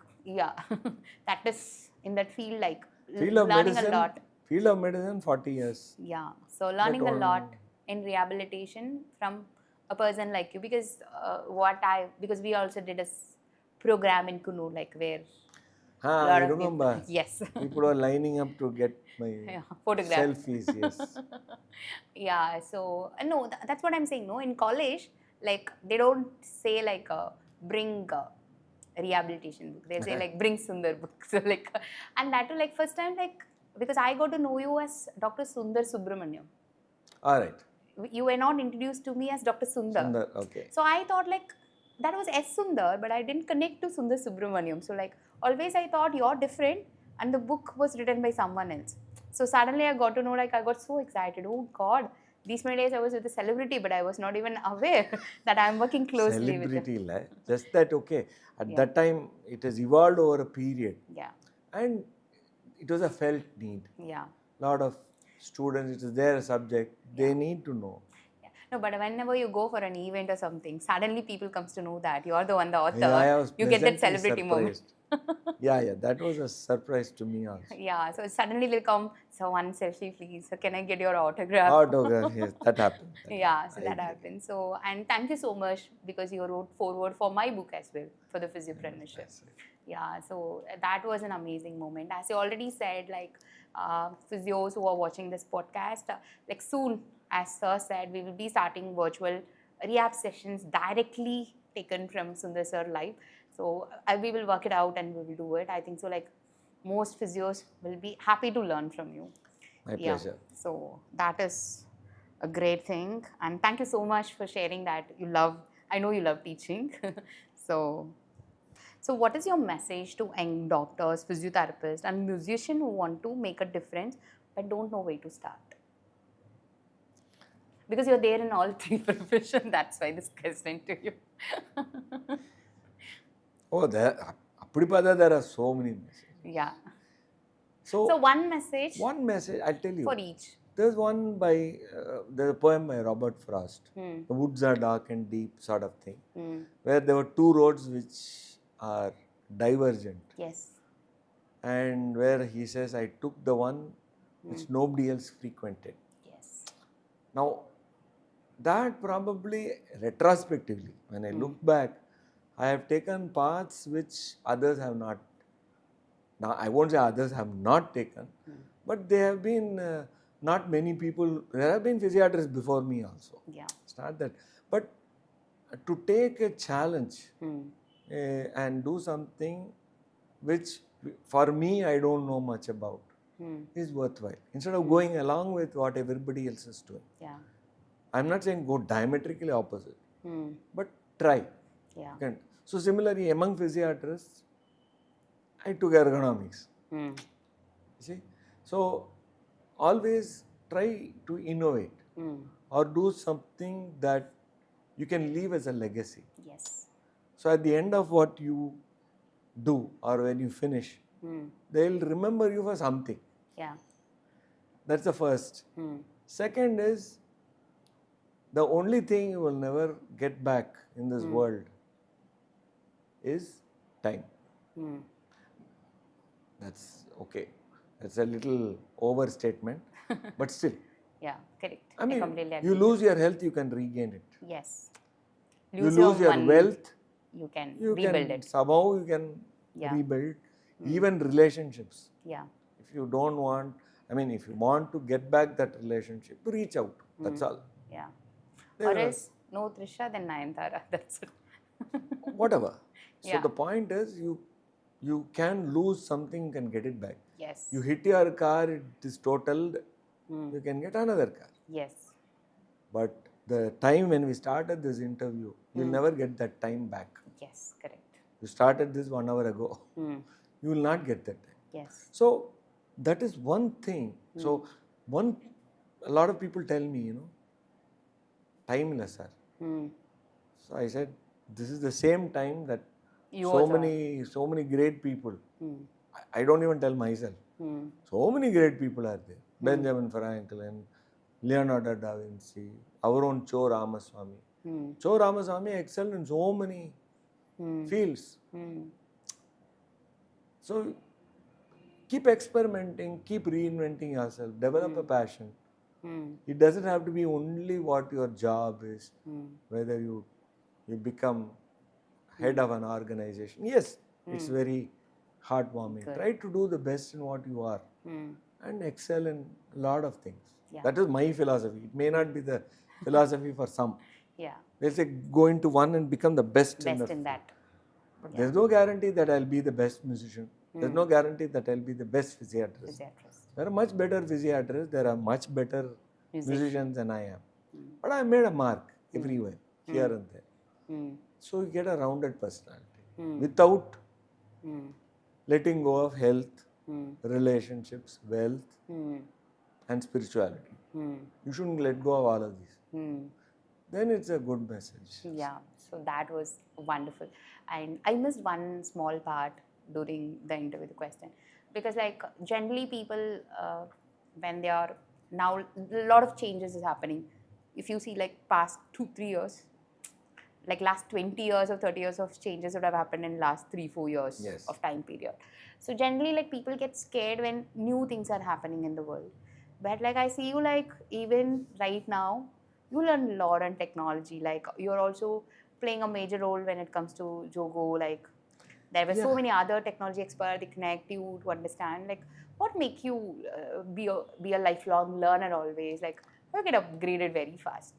that is in that field, like Field of learning medicine, a lot. Field of medicine, 40 years. Yeah, so learning a lot in rehabilitation from a person like you, because because we also did a program in Kunu, like where I remember. Yes. People were lining up to get my selfies. Yes. Yeah. So no, that's what I'm saying. No, in college, like they don't say like bring rehabilitation book. They say like bring Sunder book. So like, and that too, like first time, like because I got to know you as Dr. Sunder Subramaniam. All right. You were not introduced to me as Dr. Sunder. Sunder, okay. So I thought like that was S. Sunder, but I didn't connect to Sunder Subramaniam. So like always I thought you're different and the book was written by someone else. So suddenly I got to know, like I got so excited. Oh God, these many days I was with a celebrity, but I was not even aware that I'm working closely with them. Celebrity, just that, okay. At Yeah. that time, it has evolved over a period. Yeah, And it was a felt need. yeah. Lot of students, it is their subject, they need to know. Yeah. No, but whenever you go for an event or something, suddenly people comes to know that you're the one, the author. Yeah, I was You get that pleasantly celebrity moment. surprised. Yeah, that was a surprise to me also. Yeah, so suddenly they'll come, so one selfie please, so can I get your autograph? Autograph, yes, that happened. Yeah, so I that agree. happened. So, and thank you so much because you wrote forward for my book as well, for the physiopreneurship. That's right. Yeah, so that was an amazing moment. As you already said, like physios who are watching this podcast, like soon, as Sir said, we will be starting virtual rehab sessions directly taken from Sunder Sir live. So we will work it out and we will do it. I think so. Like most physios will be happy to learn from you. My Yeah. pleasure. So that is a great thing, and thank you so much for sharing that. You love. I know you love teaching. so. So, what is your message to young doctors, physiotherapists, and musicians who want to make a difference but don't know where to start? Because you're there in all three professions, that's why this question to you. Oh, there are so many messages. Yeah. So So, one message one message, I'll tell you. for each. There's one by, there's a poem by Robert Frost, Hmm. The Woods Are Dark and Deep sort of thing, Hmm. where there were two roads which are divergent. Yes. And where he says, I took the one which nobody else frequented. Yes. Now, that probably retrospectively, when I look back, I have taken paths which others have not. Now, I won't say others have not taken, but they have been not many people. There have been physiatrists before me also. Yeah. It's not that. But to take a challenge Hmm. and do something which for me I don't know much about is worthwhile. Instead of going along with what everybody else is doing. Yeah. I'm not saying go diametrically opposite, Hmm. but try. Yeah. Okay. So similarly, among physiatrists, I took ergonomics. Hmm. You see, so always try to innovate Hmm. or do something that you can leave as a legacy. Yes. So at the end of what you do or when you finish, they'll remember you for something. Yeah. That's the first. Hmm. Second is, the only thing you will never get back in this world is time. Hmm. That's okay. That's a little overstatement, but still. Yeah. Correct. I mean, completely you agree. lose your health, you can regain it. Yes. You lose your money, wealth, you can you rebuild can it. somehow you can Yeah. rebuild. Even relationships. Yeah. If you don't want, if you want to get back that relationship, reach out. That's all. Yeah. There Or are- else, no Trisha, then Nayantara. That's it. Whatever. So Yeah. the point is, you can lose something, you can get it back. Yes. You hit your car, it is totaled, you can get another car. Yes. But the time when we started this interview, you'll never get that time back. Yes. Correct. You started this 1 hour ago. Hmm. You will not get that time. Yes. So that is one thing. So a lot of people tell me, timeless, sir. Hmm. So I said, this is the same time that You so also many great people. Hmm. I don't even tell myself. Hmm. So many great people are there. Benjamin Franklin, Leonardo da Vinci, our own Cho Ramaswamy. Hmm. Cho Ramaswamy excelled in so many fields. Hmm. So keep experimenting, keep reinventing yourself, develop a passion. Hmm. It doesn't have to be only what your job is, whether you become head of an organization. Yes, it's very heartwarming. Good. Try to do the best in what you are and excel in a lot of things. Yeah. That is my philosophy. It may not be the philosophy for some. Yeah. They'll say go into one and become the best in Best the in that. But there's no guarantee that I'll be the best musician. There's no guarantee that I'll be the best physiatrist. Physiatrist. There are much better physiatrists, there are much better musicians than I am. But I made a mark everywhere, here and there. Hmm. So you get a rounded personality without letting go of health, relationships, wealth, Hmm. and spirituality. Hmm. You shouldn't let go of all of these. Hmm. Then it's a good message. Yeah, so that was wonderful. And I missed one small part during the interview, the question. Because, like, generally people, when they are now, a lot of changes is happening. If you see, like, past 2-3 years, like last 20 years or 30 years of changes would have happened in last 3-4 years Yes. of time period. So generally, like, people get scared when new things are happening in the world. But like, I see you, like, even right now you learn a lot on technology. Like, you're also playing a major role when it comes to Jogo. Like, there were so Yeah. many other technology experts that connect you to understand, like, what make you be a lifelong learner always, like, you get upgraded very fast.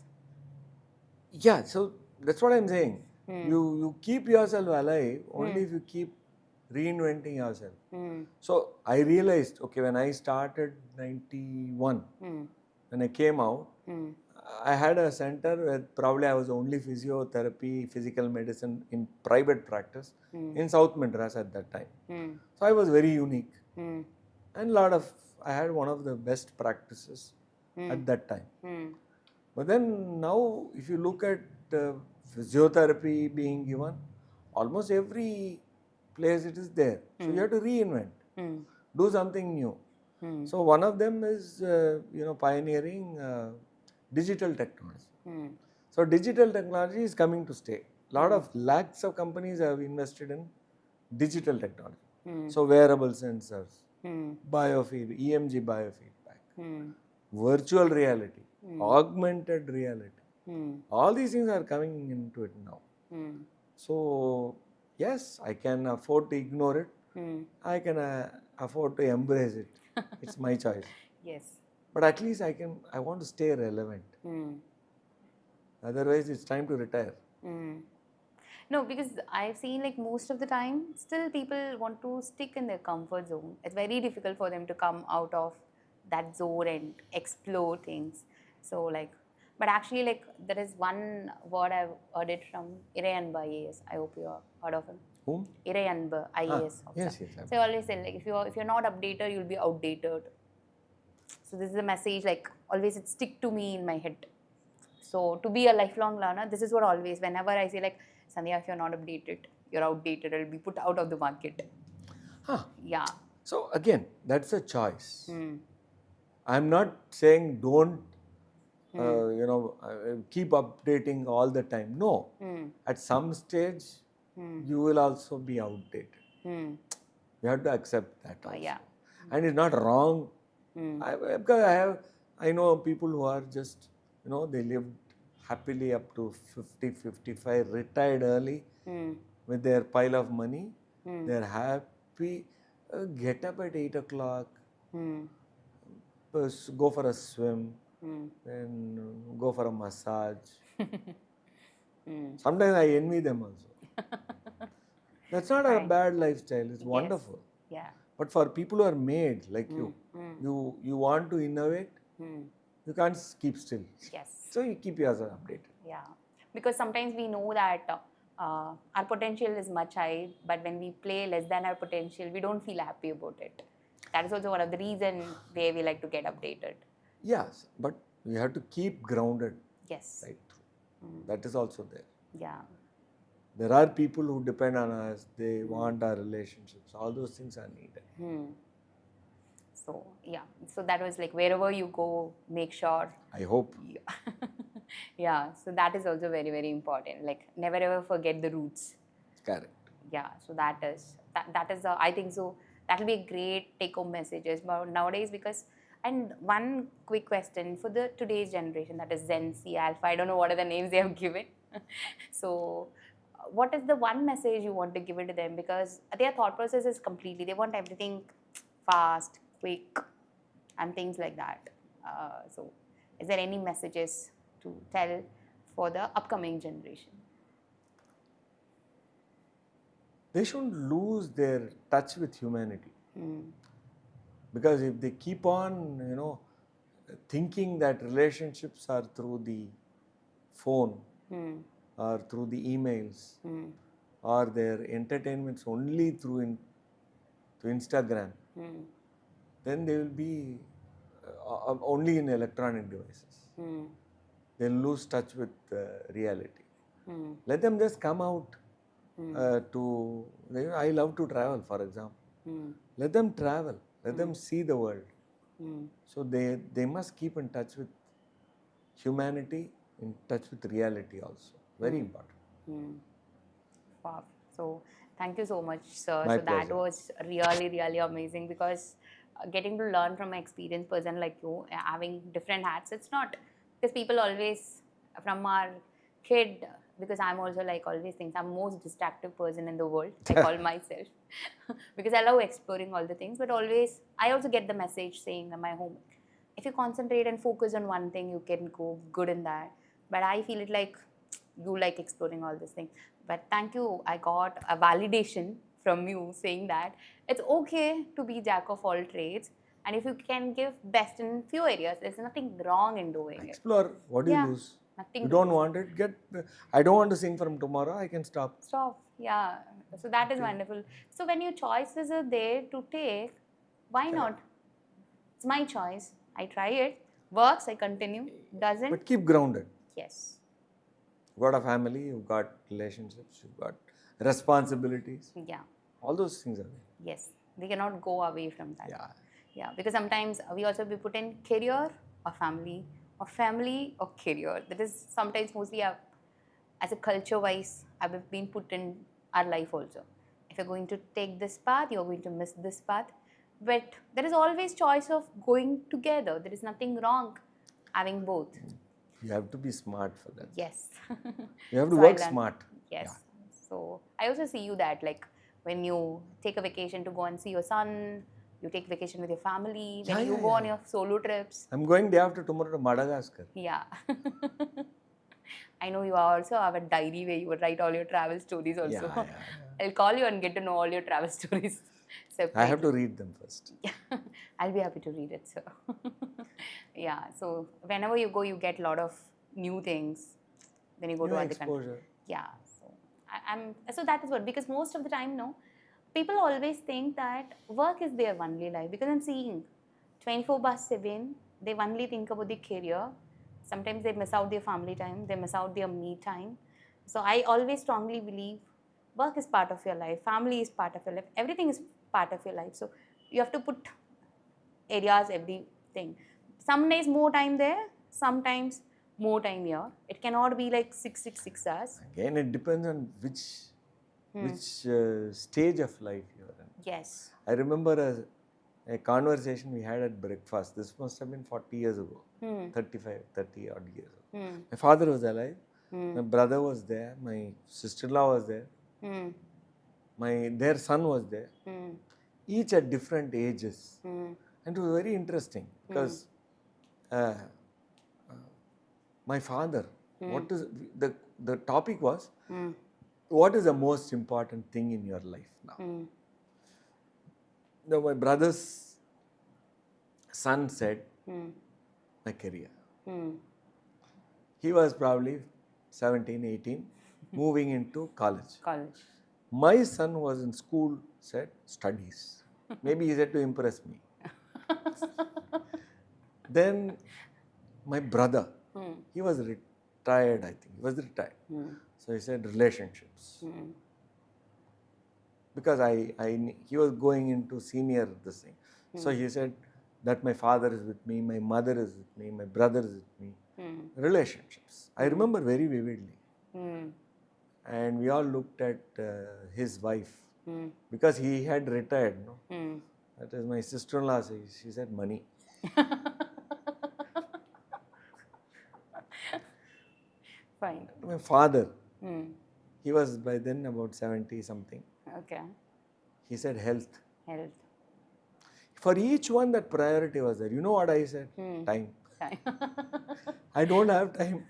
Yeah, so that's what I'm saying. Hmm. You keep yourself alive only if you keep reinventing yourself. Hmm. So I realized, okay, when I started 91, Hmm. when I came out, Hmm. I had a center where probably I was the only physiotherapy, physical medicine in private practice in South Madras at that time. Hmm. So I was very unique. Hmm. And I had one of the best practices at that time. Hmm. But then now, if you look at physiotherapy being given, almost every place it is there. So you have to reinvent, Hmm. do something new. Hmm. So one of them is pioneering digital technology. Hmm. So digital technology is coming to stay. A lot of lakhs of companies have invested in digital technology. So wearable sensors, Hmm. EMG biofeedback, Hmm. virtual reality, augmented reality. Hmm. All these things are coming into it now. Hmm. So yes, I can afford to ignore it. Hmm. I can afford to embrace it. It's my choice. Yes. But at least I want to stay relevant. Hmm. Otherwise, it's time to retire. Hmm. No, because I've seen, like, most of the time, still people want to stick in their comfort zone. It's very difficult for them to come out of that zone and explore things. So, like, but actually, like, there is one word I've heard it from Irayanba IAS. I hope you have heard of him. Whom? Irayanba IAS. Yes, yes. So I always say, like, if you're not updated, you'll be outdated. So this is a message, like, always it stick to me in my head. So to be a lifelong learner, this is what always, whenever I say, like, Sandhya, if you're not updated, you're outdated, it'll be put out of the market. Huh. Yeah. So again, that's a choice. Hmm. I'm not saying don't, keep updating all the time. No. Hmm. At some stage, you will also be outdated. Hmm. You have to accept that also. Yeah. And it's not wrong. Hmm. Because I know people who are just, they lived happily up to 50, 55, retired early Hmm. with their pile of money. They're happy. Get up at 8 o'clock, Hmm. go for a swim, Hmm. then go for a massage. Hmm. Sometimes I envy them also. That's not a bad lifestyle. It's wonderful. Yeah. But for people who are made like you want to innovate, you can't keep still. Yes. So you keep yourself updated. Yeah. Because sometimes we know that our potential is much high, but when we play less than our potential, we don't feel happy about it. That is also one of the reasons where we like to get updated. Yes, but you have to keep grounded Yes. right through. That is also there. Yeah. There are people who depend on us. They want our relationships. All those things are needed. So yeah. So that was like, wherever you go, make sure. I hope. Yeah. So that is also very, very important. Like, never ever forget the roots. Correct. Yeah. So that is I think so. That will be a great take-home messages about nowadays. Because, and one quick question for the today's generation, that is Gen Z, Alpha. I don't know what are the names they have given. So, what is the one message you want to give it to them? Because their thought process is completely, they want everything fast, quick, and things like that. So, is there any messages to tell for the upcoming generation? They shouldn't lose their touch with humanity. Because if they keep on, thinking that relationships are through the phone or through the emails or their entertainments only through Instagram, then they will be only in electronic devices. Hmm. They'll lose touch with reality. Hmm. Let them just come out I love to travel, for example. Hmm. Let them travel. Let them see the world. Hmm. So they must keep in touch with humanity, in touch with reality also. Very important. Hmm. Wow. So thank you so much, sir. My So that pleasure. was really, really amazing because getting to learn from an experienced person like you, having different hats, it's not because people always, from our kid, because I'm also like always thinks I'm most distracted person in the world. I call myself because I love exploring all the things, but always I also get the message saying at my home, if you concentrate and focus on one thing, you can go good in that. But I feel it like you like exploring all these things. But thank you, I got a validation from you saying that it's okay to be jack of all trades, and if you can give best in few areas, there's nothing wrong in doing it. Explore. What do you Yeah, lose? nothing You to don't lose. want it? I don't want to sing from tomorrow. I can stop. Stop. Yeah. So that is wonderful. So when your choices are there to take, why not? It's my choice. I try it. Works, I continue. Doesn't? But keep grounded. Yes. You've got a family, you've got relationships, you've got responsibilities. Yeah. All those things are there. Yes. We cannot go away from that. Yeah. Yeah. Because sometimes we also be put in career or family or career. That is sometimes mostly as a culture wise, I've been put in our life also. If you're going to take this path, you're going to miss this path. But there is always choice of going together. There is nothing wrong having both. You have to be smart for that. Yes. You have to So work learned- smart. Yes. Yeah. So I also see you that like when you take a vacation to go and see your son, you take vacation with your family, when Yeah, you yeah, go on yeah. your solo trips. I'm going day after tomorrow to Madagascar. Yeah. I know you also have a diary where you would write all your travel stories also. Yeah, yeah. I'll call you and get to know all your travel stories separately. I have to read them first. Yeah, I'll be happy to read it, sir. Yeah, so whenever you go, you get a lot of new things when you go to New other countries. exposure. Yeah, so so that is what, because most of the time, no, people always think that work is their only life, because I'm seeing 24/7, they only think about their career. Sometimes they miss out their family time, they miss out their me time. So I always strongly believe work is part of your life, family is part of your life, everything is part of your life. So you have to put areas, everything. Some days more time there, sometimes more time here. It cannot be like 6 hours. Again, it depends on which stage of life you are in. Yes. I remember a conversation we had at breakfast. This must have been 40 years ago, 30 odd years ago. My father was alive. My brother was there. My sister-in-law was there. Their son was there. Each at different ages. And it was very interesting because my father, what is the topic was, what is the most important thing in your life now? Now, my brother's son said, my career. He was probably 17, 18, moving into college. College. My son was in school, said, studies. Maybe he said to impress me. Then my brother, he was retired, I think. He was retired. So he said, relationships. Because he was going into senior this thing. So he said that my father is with me, my mother is with me, my brother is with me. Relationships. I remember very vividly. And we all looked at his wife because he had retired. No? That is my sister-in-law. She said money. Fine. My father, he was by then about 70 something. Okay. He said health. Health. For each one, that priority was there. You know what I said? Time. Time. I don't have time.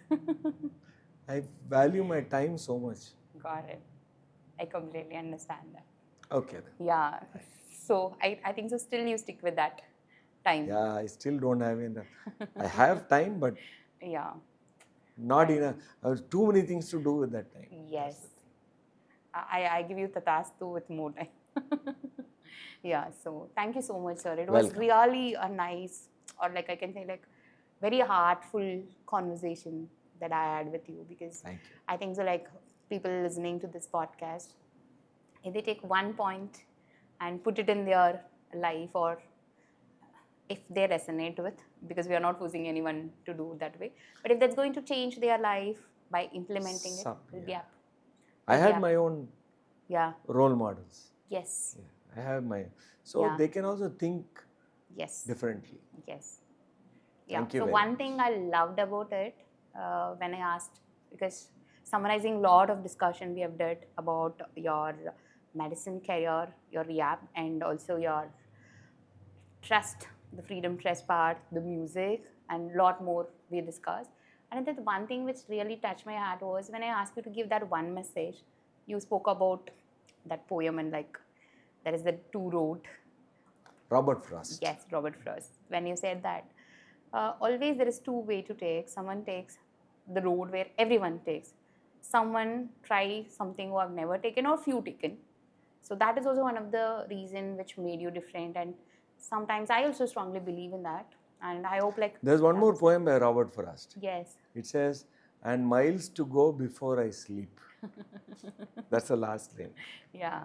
I value my time so much. Got it. I completely understand that. Okay then. Yeah. So I think so still you stick with that time. Yeah, I still don't have enough. I have time, but Yeah. not enough. I have too many things to do with that time. Yes. I give you the task too with more time. Yeah. So thank you so much, sir. It was Welcome. really a nice or like I can say like very heartful conversation that I had with you, because Thank you. I think so like people listening to this podcast, if they take one point and put it in their life, or if they resonate with, because we are not forcing anyone to do that way, but if that's going to change their life by implementing it, we'll be happy. I had Yeah. my own Yeah. role models. Yes. Yeah, I have my. So Yeah. they can also think Yes. differently. Yes. Yeah. Thank you So very one thing I loved about it when I asked, because summarizing a lot of discussion we have did about your medicine career, your rehab, and also your trust, the freedom trust part, the music, and a lot more we discussed. And I think the one thing which really touched my heart was when I asked you to give that one message. You spoke about that poem, and like there is the two road. Robert Frost. Yes, Robert Frost. When you said that, always there is two way to take. Someone takes the road where everyone takes. Someone try something who have never taken or few taken. So that is also one of the reason which made you different. And sometimes I also strongly believe in that. And I hope like There's one more poem by Robert Frost. yes. It says, "And miles to go before I sleep." That's the last line. Yeah.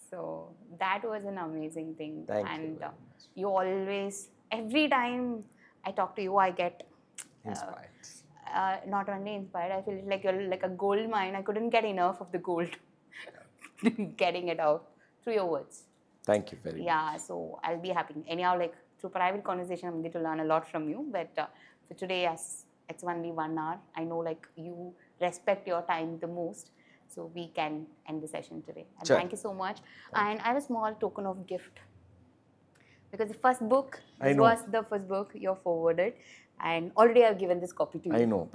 So that was an amazing thing. Thank you and very much. you always, every time I talk to you, I get Inspired. not only inspired, I feel like you're like a gold mine. I couldn't get enough of the gold, getting it out through your words. Thank you very much. Yeah, so I'll be happy. Anyhow, like through private conversation, I'm going to learn a lot from you. But for today, as it's only 1 hour, I know like you respect your time the most. So we can end the session today. And Sure. thank you so much. And I have a small token of gift. Because the first book, I this know. was the first book you forwarded. And already I've given this copy to you. I know.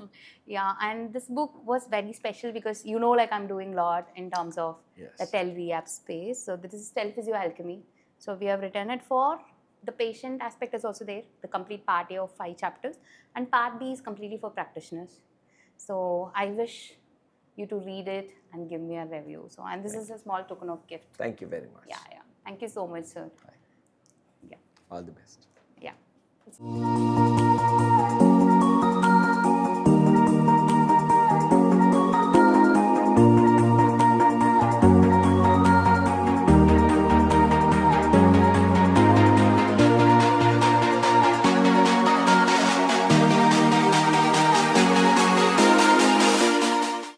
Yeah, and this book was very special because you know, like I'm doing a lot in terms of Yes. the tele-rehab space. So this is Telephysio-Alchemy. So we have written it for the patient aspect is also there, the complete part A of 5 chapters, and part B is completely for practitioners. So I wish you to read it and give me a review. So, and this is a small token of gift. Thank you very much. Yeah, yeah. Thank you so much, sir. Bye. Yeah, All the best. yeah.